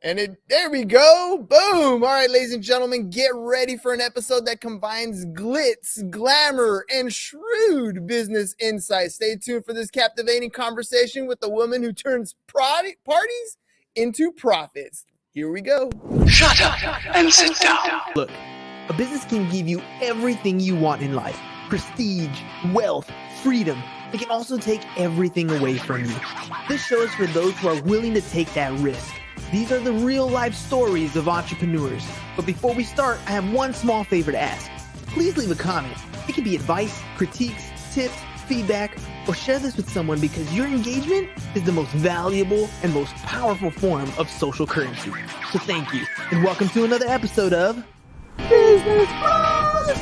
There we go. Boom. All right, ladies and gentlemen, get ready for an episode that combines glitz, glamour, and shrewd business insights. Stay tuned for this captivating conversation with the woman who turns parties into profits. Here we go. Shut up and sit down. Look, a business can give you everything you want in life. Prestige, wealth, freedom. It can also take everything away from you. This show is for those who are willing to take that risk. These are the real-life stories of entrepreneurs. But before we start, I have one small favor to ask. Please leave a comment. It can be advice, critiques, tips, feedback, or share this with someone because your engagement is the most valuable and most powerful form of social currency. So thank you, and welcome to another episode of Business Bros.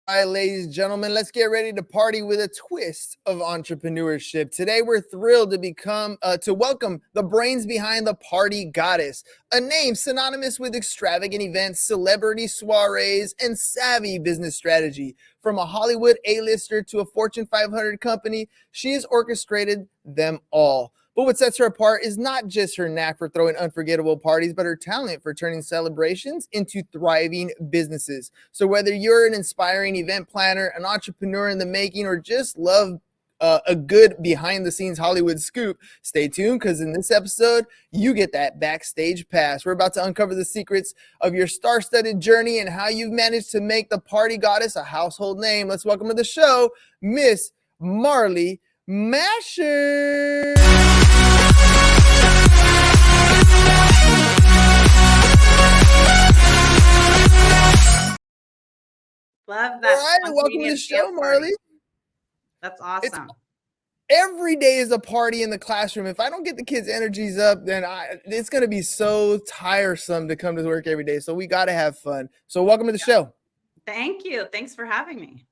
All right, ladies and gentlemen, let's get ready to party with a twist of entrepreneurship. Today, we're thrilled to welcome the brains behind the Party Goddess, a name synonymous with extravagant events, celebrity soirees, and savvy business strategy. From a Hollywood A-lister to a Fortune 500 company, she has orchestrated them all. But what sets her apart is not just her knack for throwing unforgettable parties, but her talent for turning celebrations into thriving businesses. So whether you're an inspiring event planner, an entrepreneur in the making, or just love a good behind-the-scenes Hollywood scoop, stay tuned because in this episode, you get that backstage pass. We're about to uncover the secrets of your star-studded journey and how you've managed to make the Party Goddess a household name. Let's welcome to the show, Miss Marley Masher. Love that. All right, welcome to the show, Marley. That's awesome. Every day is a party in the classroom. If I don't get the kids' energies up, then it's going to be so tiresome to come to work every day. So we got to have fun. So welcome to the show. Thank you. Thanks for having me.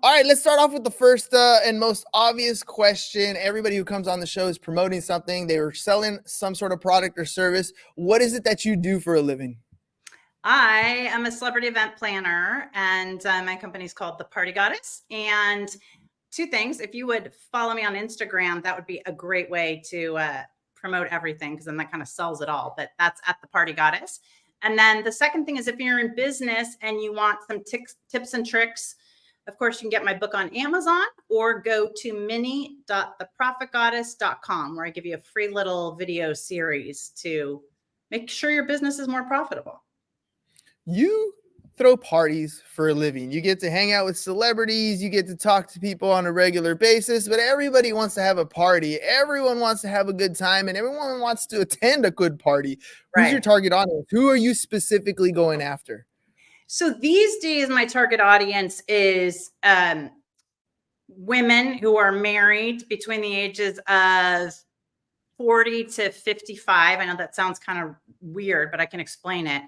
All right, let's start off with the first and most obvious question. Everybody who comes on the show is promoting something. They are selling some sort of product or service. What is it that you do for a living? I am a celebrity event planner, and my company is called The Party Goddess. And two things, if you would follow me on Instagram, that would be a great way to promote everything, because then that kind of sells it all. But that's at The Party Goddess. And then the second thing is, if you're in business and you want some tips and tricks, of course, you can get my book on Amazon or go to mini.theprofitgoddess.com, where I give you a free little video series to make sure your business is more profitable. You throw parties for a living. You get to hang out with celebrities. You get to talk to people on a regular basis, but everybody wants to have a party. Everyone wants to have a good time, and everyone wants to attend a good party. Right. Who's your target audience? Who are you specifically going after? So these days, my target audience is women who are married between the ages of 40 to 55. I know that sounds kind of weird, but I can explain it.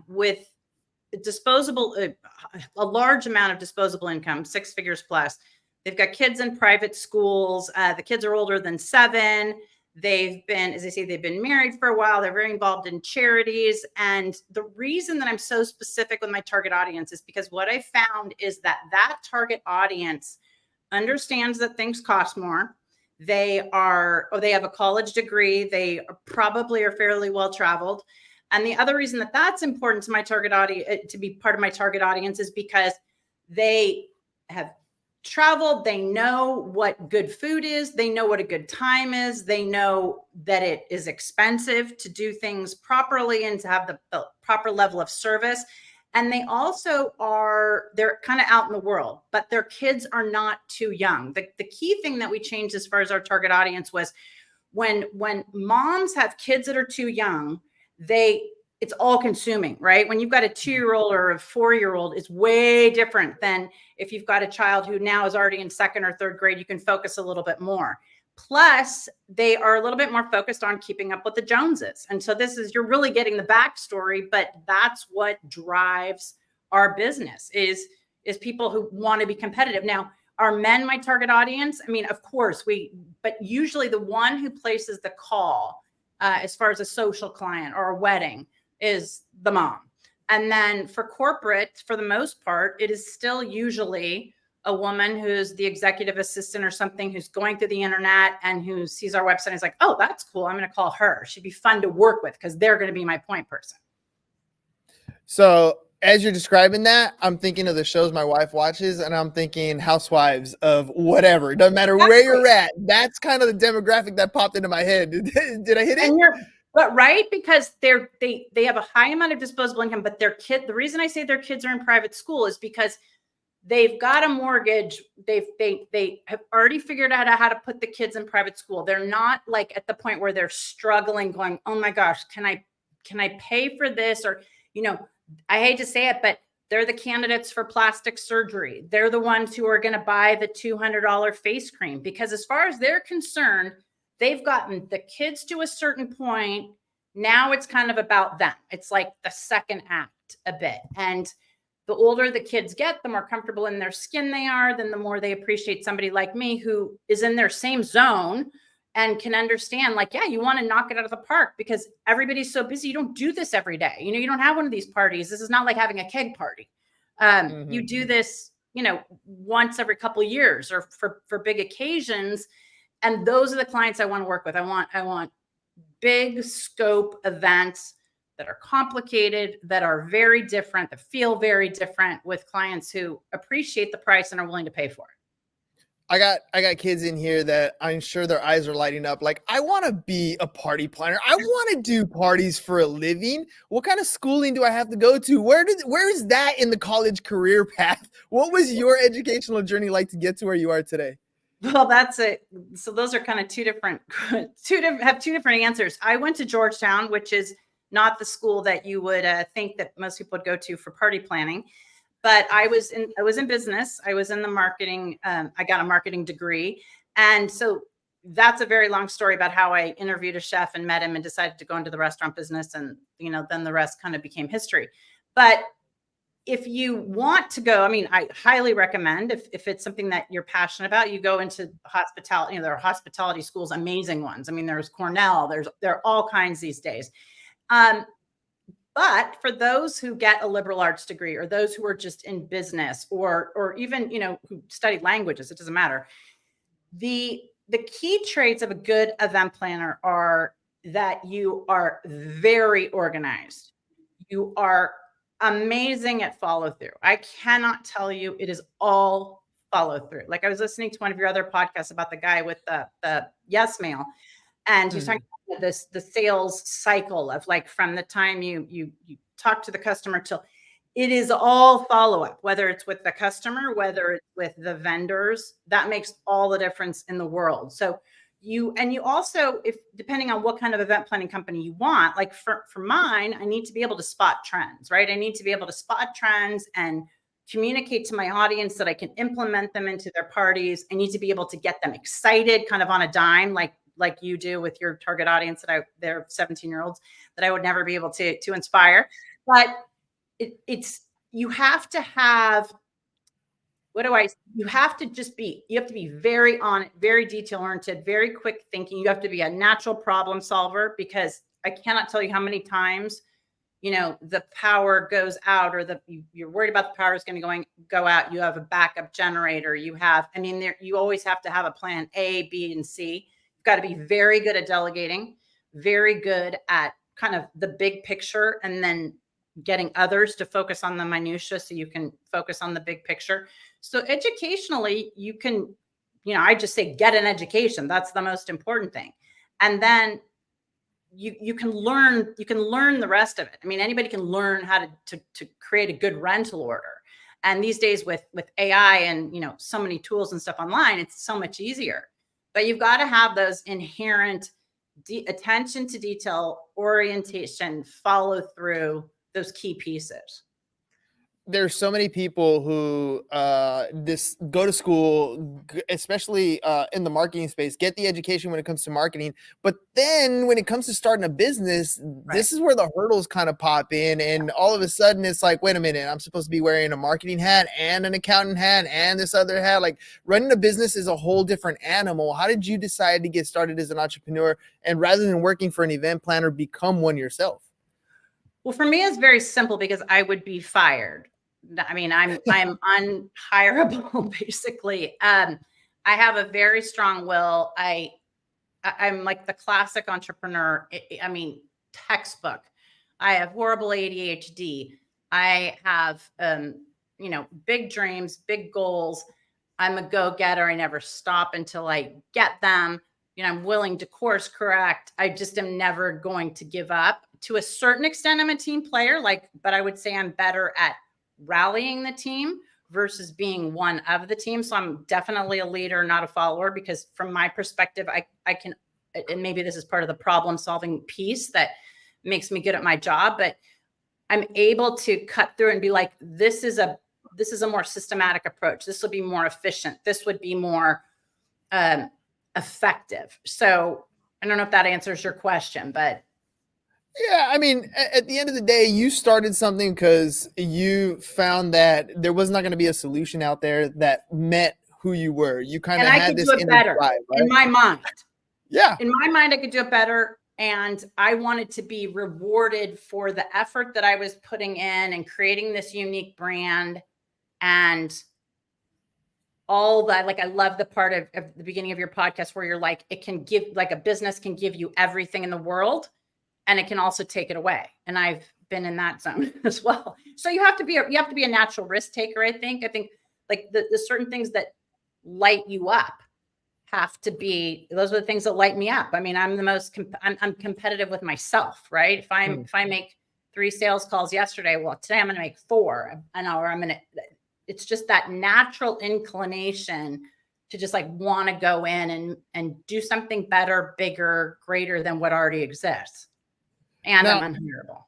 With disposable, a large amount of disposable income, 6 figures plus. They've got kids in private schools. The kids are older than 7. They've been, as I say, they've been married for a while. They're very involved in charities. And the reason that I'm so specific with my target audience is because what I found is that target audience understands that things cost more. They have a college degree. They probably are fairly well traveled. And the other reason that that's important to my target audience, to be part of my target audience, is because they have traveled. They know what good food is. They know what a good time is. They know that it is expensive to do things properly and to have the proper level of service. And they also they're kind of out in the world, but their kids are not too young. The key thing that we changed as far as our target audience was when moms have kids that are too young, it's all consuming, right? When you've got a 2-year-old or a 4-year-old, it's way different than if you've got a child who now is already in 2nd or 3rd grade. You can focus a little bit more. Plus, they are a little bit more focused on keeping up with the Joneses. And so you're really getting the backstory, but that's what drives our business is people who want to be competitive. Now, are men my target audience? I mean, of course, but usually the one who places the call as far as a social client or a wedding is the mom. And then for corporate, for the most part, it is still usually a woman who's the executive assistant or something who's going through the internet and who sees our website and is like, oh, that's cool. I'm going to call her. She'd be fun to work with because they're going to be my point person. So as you're describing that, I'm thinking of the shows my wife watches, and I'm thinking Housewives of whatever. It doesn't matter where you're at. That's kind of the demographic that popped into my head. Did I hit it? But right, because they have a high amount of disposable income, but the reason I say their kids are in private school is because they've got a mortgage. They have already figured out how to put the kids in private school. They're not like at the point where they're struggling, going, oh my gosh, can I pay for this? Or, I hate to say it, but they're the candidates for plastic surgery. They're the ones who are going to buy the $200 face cream, because as far as they're concerned, they've gotten the kids to a certain point. Now it's kind of about them. It's like the second act a bit. And the older the kids get, the more comfortable in their skin they are, then the more they appreciate somebody like me who is in their same zone and can understand, like, yeah, you want to knock it out of the park because everybody's so busy. You don't do this every day. You don't have one of these parties. This is not like having a keg party. You do this, once every couple of years or for big occasions. And those are the clients I want to work with. I want big scope events that are complicated, that are very different, that feel very different, with clients who appreciate the price and are willing to pay for it. I got kids in here that I'm sure their eyes are lighting up. Like, I want to be a party planner. I want to do parties for a living. What kind of schooling do I have to go to? Where is that in the college career path? What was your educational journey like to get to where you are today? Well, that's it. So those are kind of two different answers. I went to Georgetown, which is not the school that you would think that most people would go to for party planning. But I was in business. I was in the marketing. I got a marketing degree. And so that's a very long story about how I interviewed a chef and met him and decided to go into the restaurant business. And, then the rest kind of became history. But if you want to go, I highly recommend, if it's something that you're passionate about, you go into hospitality. There are hospitality schools, amazing ones. There's Cornell, there are all kinds these days. But for those who get a liberal arts degree, or those who are just in business, or even, who study languages, it doesn't matter. The key traits of a good event planner are that you are very organized. You are amazing at follow through. I cannot tell you, it is all follow through. Like, I was listening to one of your other podcasts about the guy with the yes mail, and he's talking about the sales cycle of, like, from the time you talk to the customer till it is all follow up, whether it's with the customer, whether it's with the vendors. That makes all the difference in the world. So you also, if depending on what kind of event planning company you want, like for mine, I need to be able to spot trends, right? I need to be able to spot trends and communicate to my audience that I can implement them into their parties. I need to be able to get them excited kind of on a dime, like you do with your target audience they're 17-year-olds that I would never be able to inspire. But you have to have, you have to be very on it, very detail oriented, very quick thinking. You have to be a natural problem solver, because I cannot tell you how many times, the power goes out, or you're worried about the power is going to go out. You have a backup generator. You always have to have a plan A, B, and C. You've got to be very good at delegating, very good at kind of the big picture, and then getting others to focus on the minutia so you can focus on the big picture. So educationally, you can, I just say get an education. That's the most important thing. And then you can learn the rest of it. Anybody can learn how to create a good rental order. And these days with AI and, so many tools and stuff online, it's so much easier. But you've got to have those inherent attention to detail, orientation, follow through, those key pieces. There's so many people who go to school, especially in the marketing space, get the education when it comes to marketing. But then when it comes to starting a business, This is where the hurdles kind of pop in. And all of a sudden it's like, wait a minute, I'm supposed to be wearing a marketing hat and an accountant hat and this other hat. Like, running a business is a whole different animal. How did you decide to get started as an entrepreneur, and rather than working for an event planner, become one yourself? Well, for me, it's very simple, because I would be fired. I mean, I'm unhireable basically. I have a very strong will. I'm like the classic entrepreneur. I mean, textbook. I have horrible ADHD. I have, big dreams, big goals. I'm a go-getter. I never stop until I get them. I'm willing to course correct. I just am never going to give up. To a certain extent, I'm a team player, but I would say I'm better at rallying the team versus being one of the team. So I'm definitely a leader, not a follower, because from my perspective, I can, and maybe this is part of the problem solving piece that makes me good at my job, but I'm able to cut through and be like, this is a more systematic approach. This will be more efficient. This would be more effective. So I don't know if that answers your question, but Yeah, I mean, at the end of the day, you started something because you found that there was not going to be a solution out there that met who you were. You kind of I had could this do it inner better drive, right? in my mind. Yeah. In my mind, I could do it better. And I wanted to be rewarded for the effort that I was putting in and creating this unique brand and all that. Like, I love the part of the beginning of your podcast where you're like, it can give, like, a business can give you everything in the world and it can also take it away. And I've been in that zone as well. So you have to be a natural risk taker. I think like the certain things that light you up have to be, those are the things that light me up. I mean, I'm I'm competitive with myself, right? If I make 3 sales calls yesterday, well, today I'm going to make 4 an hour. It's just that natural inclination to just like want to go in and do something better, bigger, greater than what already exists. And Now, I'm unhireable.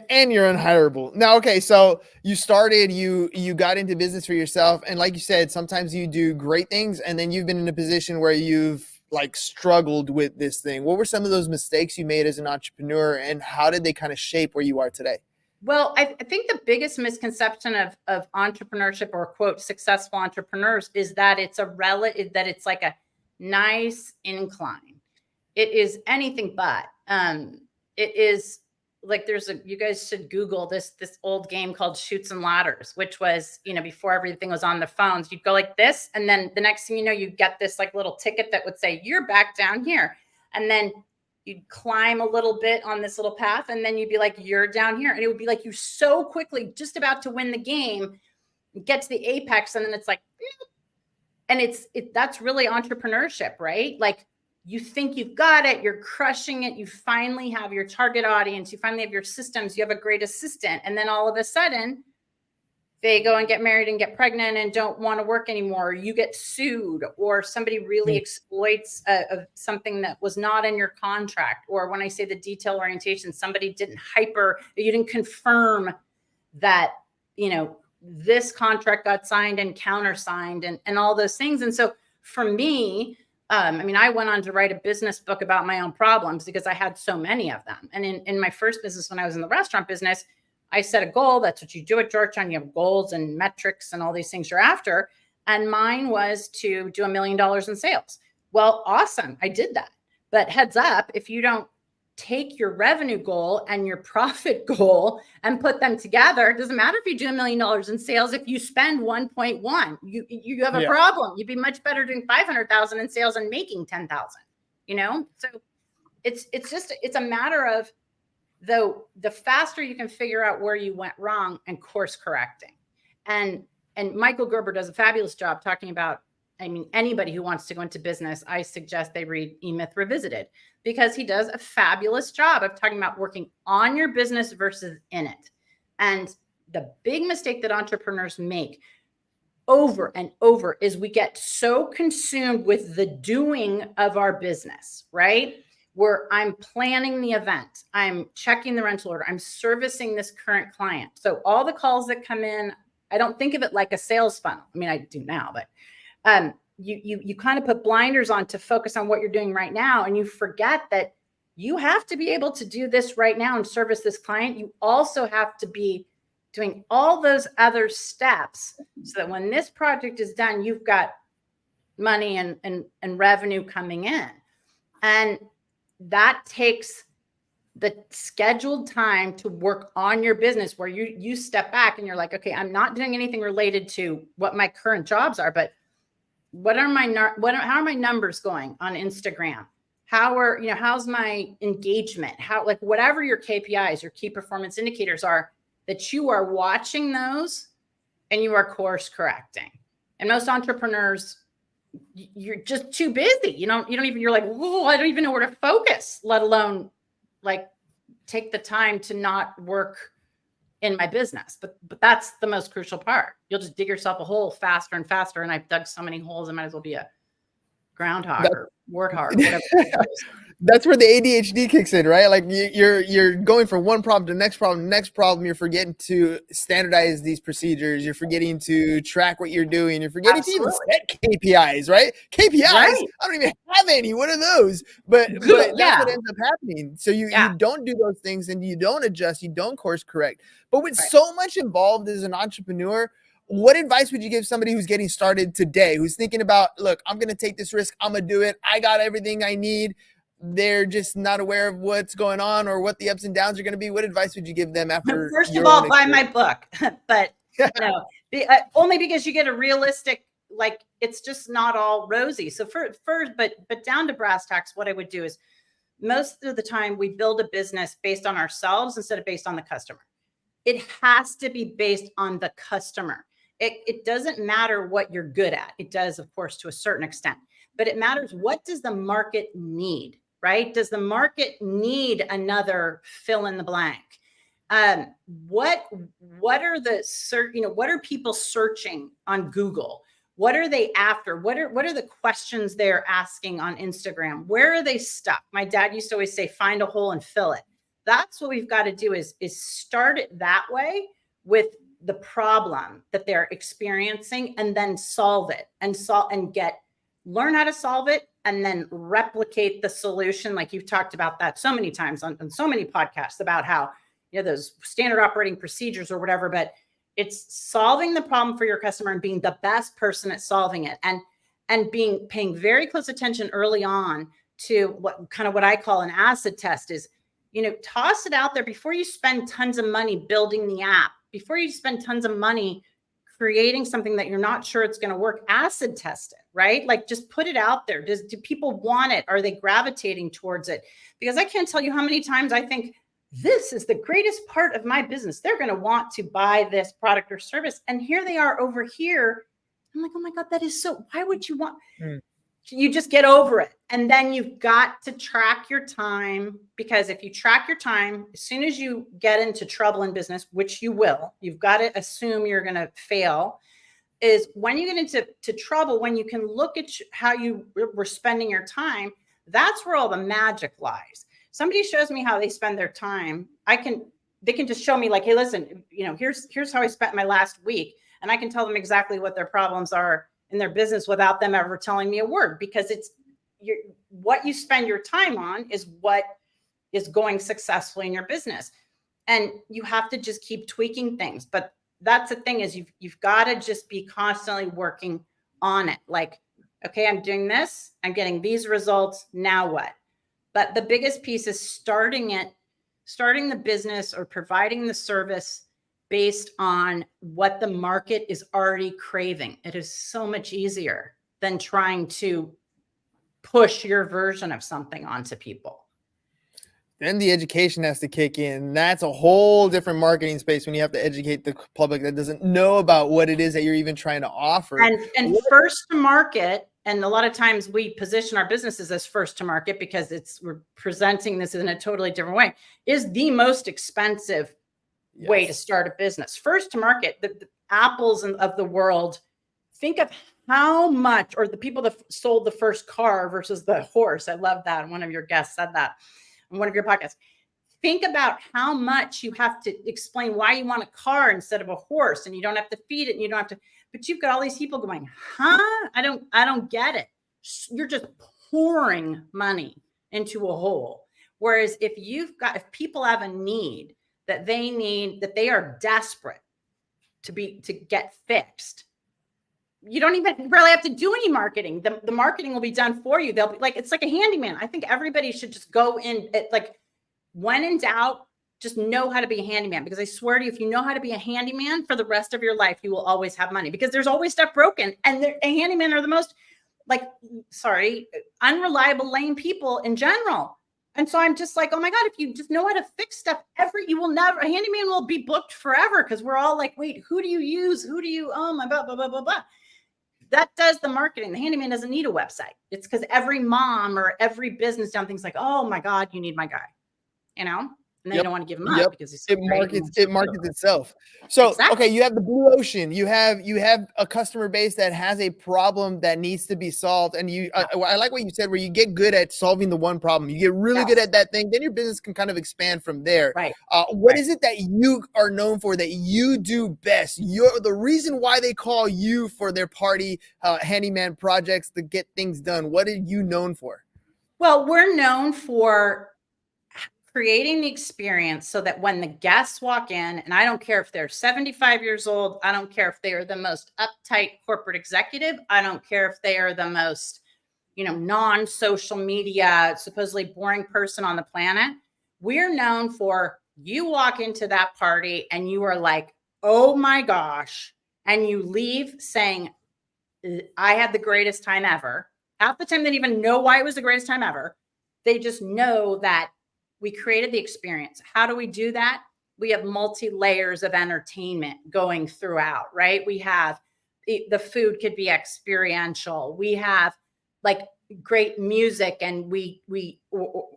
and you're unhireable. Now, okay, so you started, you got into business for yourself, and like you said, sometimes you do great things, and then you've been in a position where you've like struggled with this thing. What were some of those mistakes you made as an entrepreneur, and how did they kind of shape where you are today? Well, I think the biggest misconception of entrepreneurship, or quote successful entrepreneurs, is that it's it's like a nice incline. It is anything but. It is like you guys should Google this old game called Chutes and Ladders, which was, before everything was on the phones. You'd go like this, and then the next thing you know, you get this like little ticket that would say, you're back down here. And then you'd climb a little bit on this little path, and then you'd be like, you're down here. And it would be like you so quickly just about to win the game, get to the apex, and then it's like, and that's really entrepreneurship, right? Like, you think you've got it, you're crushing it, you finally have your target audience, you finally have your systems, you have a great assistant, and then all of a sudden they go and get married and get pregnant and don't want to work anymore. You get sued, or somebody really exploits something that was not in your contract. Or when I say the detail orientation, somebody you didn't confirm that, this contract got signed and countersigned and all those things. And so for me, I went on to write a business book about my own problems because I had so many of them. And in my first business, when I was in the restaurant business, I set a goal. That's what you do at Georgetown. You have goals and metrics and all these things you're after. And mine was to do $1 million in sales. Well, awesome. I did that. But heads up, if you don't take your revenue goal and your profit goal and put them together, it doesn't matter if you do $1 million in sales. If you spend 1.1, you have a problem. You'd be much better doing 500,000 in sales and making 10,000, So it's a matter of, the faster you can figure out where you went wrong and course correcting. And Michael Gerber does a fabulous job talking about, anybody who wants to go into business, I suggest they read E-Myth Revisited, because he does a fabulous job of talking about working on your business versus in it. And the big mistake that entrepreneurs make over and over is we get so consumed with the doing of our business, right? Where I'm planning the event, I'm checking the rental order, I'm servicing this current client. So all the calls that come in, I don't think of it like a sales funnel. I do now, but you kind of put blinders on to focus on what you're doing right now. And you forget that you have to be able to do this right now and service this client. You also have to be doing all those other steps so that when this project is done, you've got money and revenue coming in. And that takes the scheduled time to work on your business where you step back and you're like, okay, I'm not doing anything related to what my current jobs are, but how are my numbers going on Instagram? How's my engagement? Like whatever your KPIs, your key performance indicators are, that you are watching those and you are course correcting. And most entrepreneurs, you're just too busy. You're like, oh, I don't even know where to focus, let alone like take the time to not work in my business. But that's the most crucial part. You'll just dig yourself a hole faster and faster. And I've dug so many holes, I might as well be a groundhog or warthog, whatever. That's where the ADHD kicks in, right? Like you're going from one problem to the next problem. You're forgetting to standardize these procedures. You're forgetting to track what you're doing. You're forgetting to even set KPIs, right? KPIs. Right. I don't even have any. What are those? But that's what ends up happening. So you don't do those things, and you don't adjust. You don't course correct. But with so much involved as an entrepreneur, what advice would you give somebody who's getting started today, who's thinking about, look, I'm going to take this risk. I'm going to do it. I got everything I need. They're just not aware of what's going on or what the ups and downs are going to be. What advice would you give them after? First of all, buy my book, but no, only because you get a realistic, like it's just not all rosy. So but down to brass tacks, what I would do is most of the time we build a business based on ourselves instead of based on the customer. It has to be based on the customer. It doesn't matter what you're good at. It does, of course, to a certain extent, but it matters, what does the market need, right? Does the market need another fill in the blank? What are what are people searching on Google? What are they after? What are the questions they're asking on Instagram? Where are they stuck? My dad used to always say, find a hole and fill it. That's what we've got to do is start it that way with the problem that they're experiencing, and then solve it and learn how to solve it, and then replicate the solution. Like you've talked about that so many times on so many podcasts about how, those standard operating procedures or whatever, but it's solving the problem for your customer and being the best person at solving it, and paying very close attention early on to what I call an acid test is, toss it out there before you spend tons of money building the app, before you spend tons of money creating something that you're not sure it's going to work. Acid test it, right? Like just put it out there. Do people want it? Are they gravitating towards it? Because I can't tell you how many times I think this is the greatest part of my business. They're going to want to buy this product or service. And here they are over here. I'm like, oh my God, that is so, why would you want? You just get over it. And then you've got to track your time, because if you track your time, as soon as you get into trouble in business, which you will, you've got to assume you're going to fail, is when you get into trouble, when you can look at how you were spending your time, that's where all the magic lies. Somebody shows me how they spend their time. They can just show me like, hey, listen, here's how I spent my last week. And I can tell them exactly what their problems are in their business without them ever telling me a word, because what you spend your time on is what is going successfully in your business. And you have to just keep tweaking things. But that's the thing, is you've got to just be constantly working on it. Like, okay, I'm doing this, I'm getting these results, now what? But the biggest piece is starting the business or providing the service based on what the market is already craving. It is so much easier than trying to push your version of something onto people. Then the education has to kick in. That's a whole different marketing space when you have to educate the public that doesn't know about what it is that you're even trying to offer. And first to market, and a lot of times we position our businesses as first to market because we're presenting this in a totally different way, is the most expensive way to start a business. First to market, the Apples of the world, think of how much, or the people that sold the first car versus the horse. I love that. One of your guests said that on one of your podcasts. Think about how much you have to explain why you want a car instead of a horse, and you don't have to feed it, and you don't have to, but you've got all these people going, huh? I don't get it. You're just pouring money into a hole. Whereas if people have a need that they are desperate to get fixed, you don't even really have to do any marketing. The marketing will be done for you. They'll be like, it's like a handyman. I think everybody should just go in at like when in doubt, just know how to be a handyman, because I swear to you, if you know how to be a handyman for the rest of your life, you will always have money, because there's always stuff broken. And handymen are the most unreliable, lame people in general. And so I'm just like, oh my God, if you just know how to fix stuff, a handyman will be booked forever, because we're all like, wait, who do you use? Oh my, blah, blah, blah, blah, blah. That does the marketing. The handyman doesn't need a website. It's because every mom or every business down things like, oh my God, you need my guy, and then you don't want to give him up because he's so it markets itself. So, exactly. Okay, you have the blue ocean, you have a customer base that has a problem that needs to be solved. And I like what you said, where you get good at solving the one problem, you get really good at that thing, then your business can kind of expand from there. Right. What is it that you are known for, that you do best? You're the reason why they call you for their party handyman projects to get things done. What are you known for? Well, we're known for creating the experience so that when the guests walk in, and I don't care if they're 75 years old, I don't care if they are the most uptight corporate executive, I don't care if they are the most, non-social media, supposedly boring person on the planet. We're known for, you walk into that party and you are like, oh my gosh, and you leave saying, I had the greatest time ever. Half the time they didn't even know why it was the greatest time ever. They just know that we created the experience. How do we do that? We have multi-layers of entertainment going throughout, right? We have the food could be experiential. We have like great music, and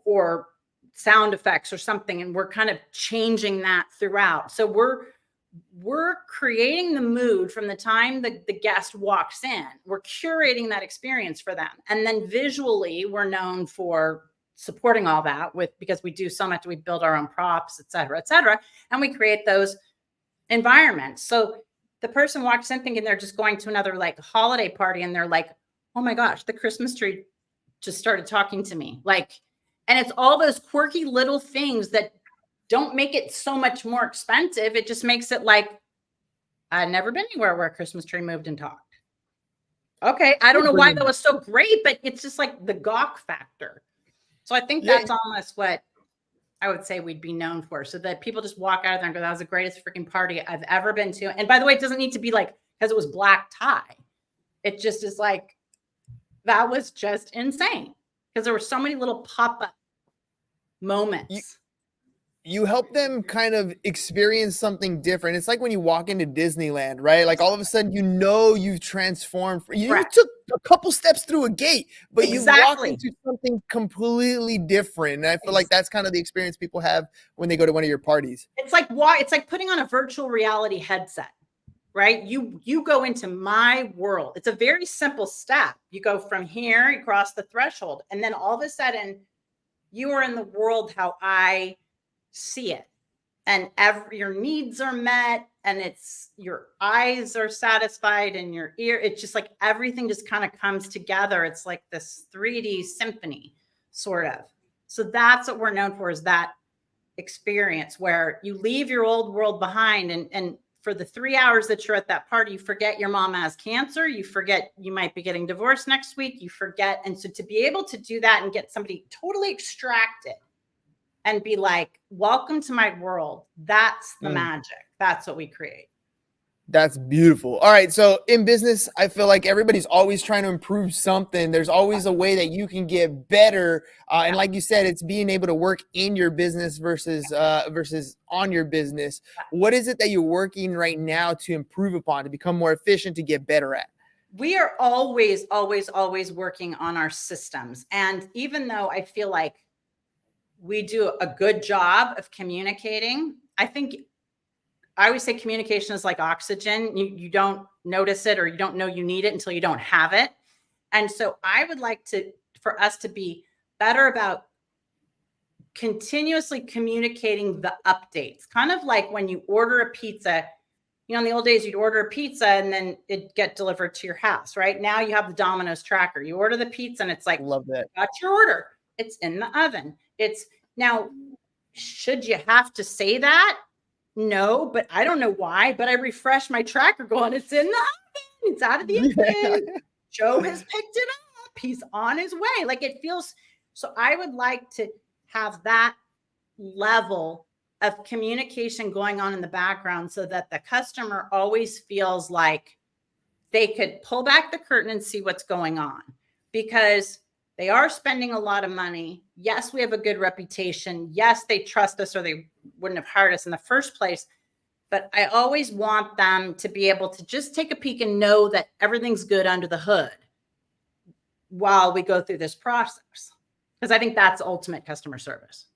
or sound effects or something, and we're kind of changing that throughout. So we're creating the mood from the time the guest walks in. We're curating that experience for them. And then visually, we're known for supporting all that because we do so much. We build our own props, et cetera, and we create those environments. So the person walks in thinking they're just going to another holiday party, and they're like, oh my gosh, the Christmas tree just started talking to me. And it's all those quirky little things that don't make it so much more expensive. It just makes it like, I've never been anywhere where a Christmas tree moved and talked. Okay, I don't know why that was so great, but it's just like the gawk factor. So I think that's almost what I would say we'd be known for, so that people just walk out of there and go, that was the greatest freaking party I've ever been to. And by the way, it doesn't need to be because it was black tie. It just is that was just insane, because there were so many little pop-up moments. You help them kind of experience something different. It's like when you walk into Disneyland, right? Like all of a sudden, you've transformed. You took a couple steps through a gate, but you walked into something completely different. And I feel like that's kind of the experience people have when they go to one of your parties. It's like putting on a virtual reality headset, right? You go into my world. It's a very simple step. You go from here, you cross the threshold, and then all of a sudden, you are in the world how I see it, and your needs are met, and it's your eyes are satisfied, and your ear, it's just like everything just kind of comes together. It's like this 3D symphony sort of. So that's what we're known for, is that experience where you leave your old world behind, and for the 3 hours that you're at that party, you forget your mom has cancer, you forget you might be getting divorced next week, you forget. And so to be able to do that and get somebody totally extracted and be like, welcome to my world, that's the magic. That's what we create. That's beautiful. All right. So in business, I feel like everybody's always trying to improve something. There's always a way that you can get better. And like you said, it's being able to work in your business versus on your business. What is it that you're working right now to improve upon, to become more efficient, to get better at? We are always, always, always working on our systems. And even though I feel like we do a good job of communicating, I always say communication is like oxygen. You don't notice it, or you don't know you need it until you don't have it. And so I would like for us to be better about continuously communicating the updates. Kind of like when you order a pizza, in the old days, you'd order a pizza and then it'd get delivered to your house, right? Now you have the Domino's tracker. You order the pizza and it's like, love that. Got your order. It's in the oven. Now, should you have to say that? No, but I don't know why, but I refresh my tracker going, it's in the oven. It's out of the oven. Joe has picked it up. He's on his way. It feels, so I would like to have that, level of communication going on in the background so that the customer always feels like they could pull back the curtain and see what's going on, because they are spending a lot of money. Yes, we have a good reputation. Yes, they trust us or they wouldn't have hired us in the first place. But I always want them to be able to just take a peek and know that everything's good under the hood while we go through this process. Because I think that's ultimate customer service.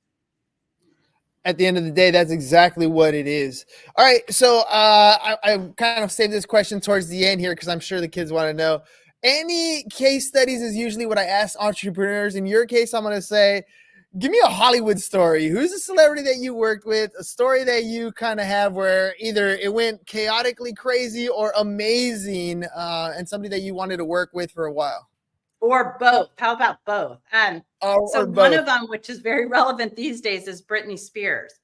At the end of the day, that's exactly what it is. All right. So I kind of saved this question towards the end here because I'm sure the kids want to know. Any case studies is usually what I ask entrepreneurs. In your case, I'm going to say, give me a Hollywood story. Who's a celebrity that you worked with? A story that you kind of have where either it went chaotically crazy or amazing, and somebody that you wanted to work with for a while. Or both. How about both? So one of them, which is very relevant these days, is Britney Spears.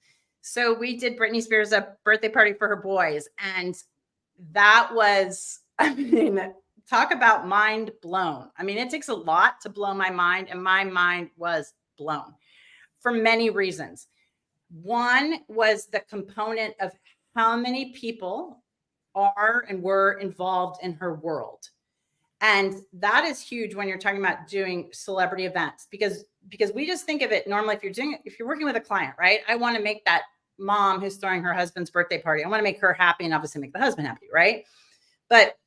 So we did Britney Spears a birthday party for her boys. And that was, I mean, talk about mind blown. I mean, it takes a lot to blow my mind, and my mind was blown for many reasons. One was the component of how many people are and were involved in her world. And that is huge when you're talking about doing celebrity events, because we just think of it normally. If you're working with a client, right? I want to make that mom who's throwing her husband's birthday party, I want to make her happy and obviously make the husband happy, right? But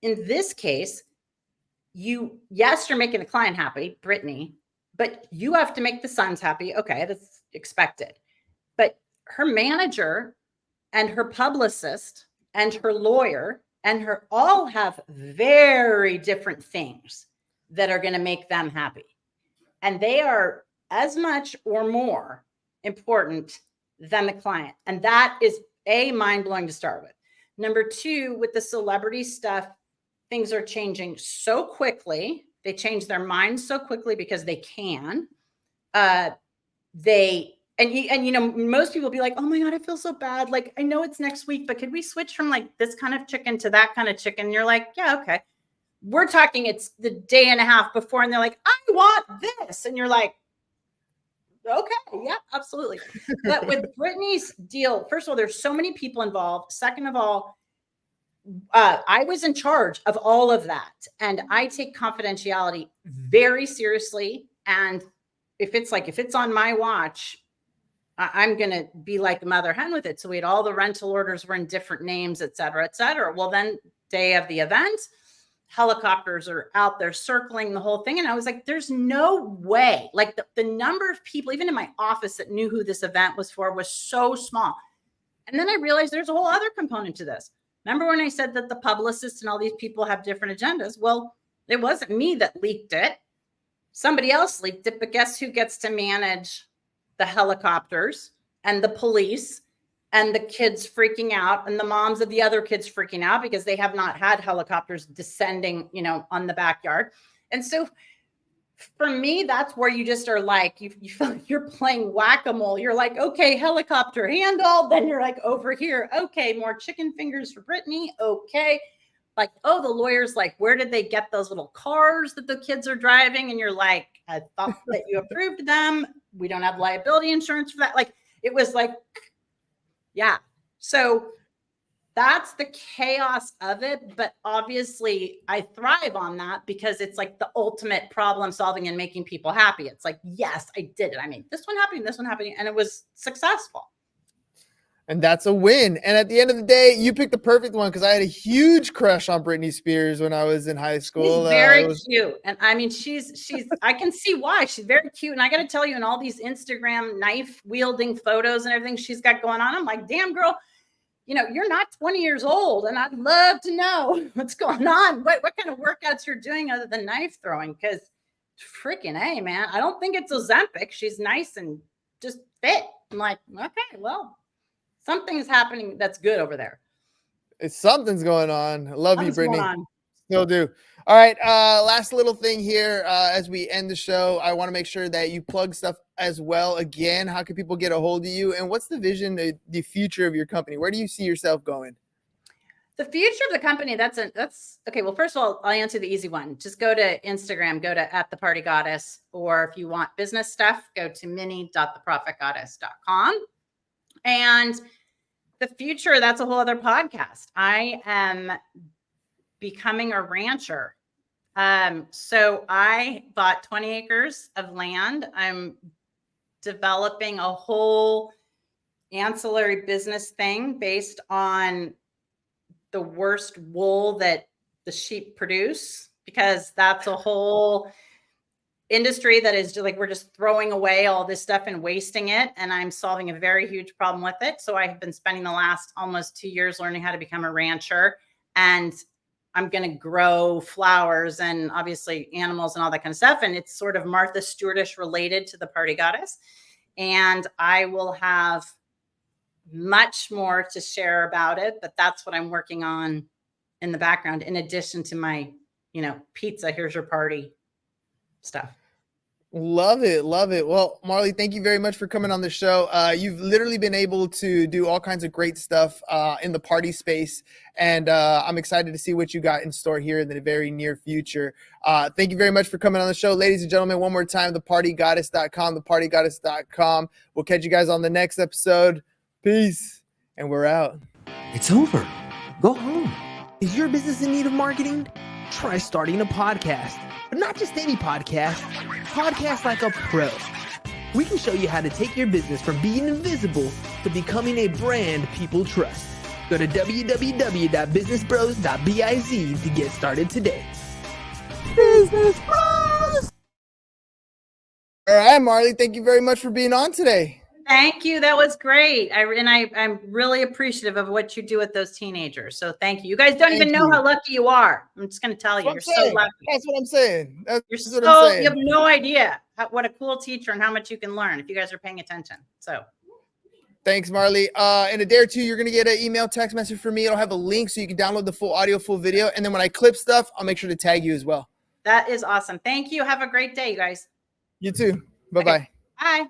in this case, you're making the client happy, Britney, but you have to make the sons happy. Okay, that's expected. But her manager and her publicist and her lawyer and her all have very different things that are going to make them happy. And they are as much or more important than the client. And that is mind-blowing to start with. Number two, with the celebrity stuff, things are changing so quickly. They change their minds so quickly because they can. Most people be like, oh my God, I feel so bad. Like, I know it's next week, but could we switch from like this kind of chicken to that kind of chicken? And you're like, yeah, okay. We're talking, it's the day and a half before, and they're like, I want this. And you're like, okay, yeah, absolutely. But with Britney's deal, first of all, there's so many people involved. Second of all, I was in charge of all of that. And I take confidentiality very seriously. And if it's on my watch, I'm going to be like a mother hen with it. So we had all the rental orders were in different names, et cetera, et cetera. Well, then day of the event, helicopters are out there circling the whole thing. And I was like, there's no way. Like the number of people, even in my office, that knew who this event was for was so small. And then I realized there's a whole other component to this. Remember when I said that the publicists and all these people have different agendas? Well, it wasn't me that leaked it. Somebody else leaked it, but guess who gets to manage the helicopters and the police and the kids freaking out and the moms of the other kids freaking out because they have not had helicopters descending, on the backyard. And so for me, that's where you just are like, you feel like you're playing whack-a-mole. You're like, okay, helicopter handle. Then you're like, over here, okay, more chicken fingers for Britney. Okay. Like, oh, the lawyer's like, where did they get those little cars that the kids are driving? And you're like, I thought that you approved them. We don't have liability insurance for that. Like, it was like, yeah. So that's the chaos of it. But obviously I thrive on that because it's like the ultimate problem solving and making people happy. It's like, yes, I did it. I made this one happy and this one happy. And it was successful. And that's a win. And at the end of the day, you picked the perfect one because I had a huge crush on Britney Spears when I was in high school. She's very cute. And I mean, she's I can see why. She's very cute. And I got to tell you, in all these Instagram knife wielding photos and everything she's got going on, I'm like, damn, girl, you're not 20 years old. And I'd love to know what's going on. What kind of workouts you're doing other than knife throwing? Because freaking A, man, I don't think it's Ozempic. She's nice and just fit. I'm like, okay, well, something's happening that's good over there. Something's going on. I love you, Britney. Still do. All right. Last little thing here as we end the show. I want to make sure that you plug stuff as well. Again, how can people get a hold of you? And what's the vision, the future of your company? Where do you see yourself going? The future of the company, that's okay. Well, first of all, I'll answer the easy one. Just go to Instagram, go to @thepartygoddess, or if you want business stuff, go to mini.theprofitgoddess.com. And the future, that's a whole other podcast. I am becoming a rancher. So I bought 20 acres of land. I'm developing a whole ancillary business thing based on the worst wool that the sheep produce, because that's a whole industry that is just like, we're just throwing away all this stuff and wasting it. And I'm solving a very huge problem with it. So I have been spending the last almost 2 years learning how to become a rancher, and I'm going to grow flowers and obviously animals and all that kind of stuff. And it's sort of Martha Stewartish related to the Party Goddess. And I will have much more to share about it, but that's what I'm working on in the background, in addition to my, pizza, here's your party stuff. Love it. Love it. Well, Marley, thank you very much for coming on the show. You've literally been able to do all kinds of great stuff in the party space. And I'm excited to see what you got in store here in the very near future. Thank you very much for coming on the show. Ladies and gentlemen, one more time, thepartygoddess.com, thepartygoddess.com. We'll catch you guys on the next episode. Peace. And we're out. It's over. Go home. Is your business in need of marketing? Try starting a podcast. But not just any podcast. Podcast like a pro. We can show you how to take your business from being invisible to becoming a brand people trust. Go to www.businessbros.biz to get started today. Business Bros! All right, Marley, thank you very much for being on today. Thank you. That was great. I'm really appreciative of what you do with those teenagers. So thank you. You guys don't even know how lucky you are. I'm just going to tell you, you're so lucky. That's what I'm saying. You have no idea what a cool teacher and how much you can learn if you guys are paying attention. So thanks, Marley. In a day or two, you're going to get an email text message from me. It'll have a link so you can download the full audio, full video. And then when I clip stuff, I'll make sure to tag you as well. That is awesome. Thank you. Have a great day, you guys. You too. Bye-bye. Okay. Bye.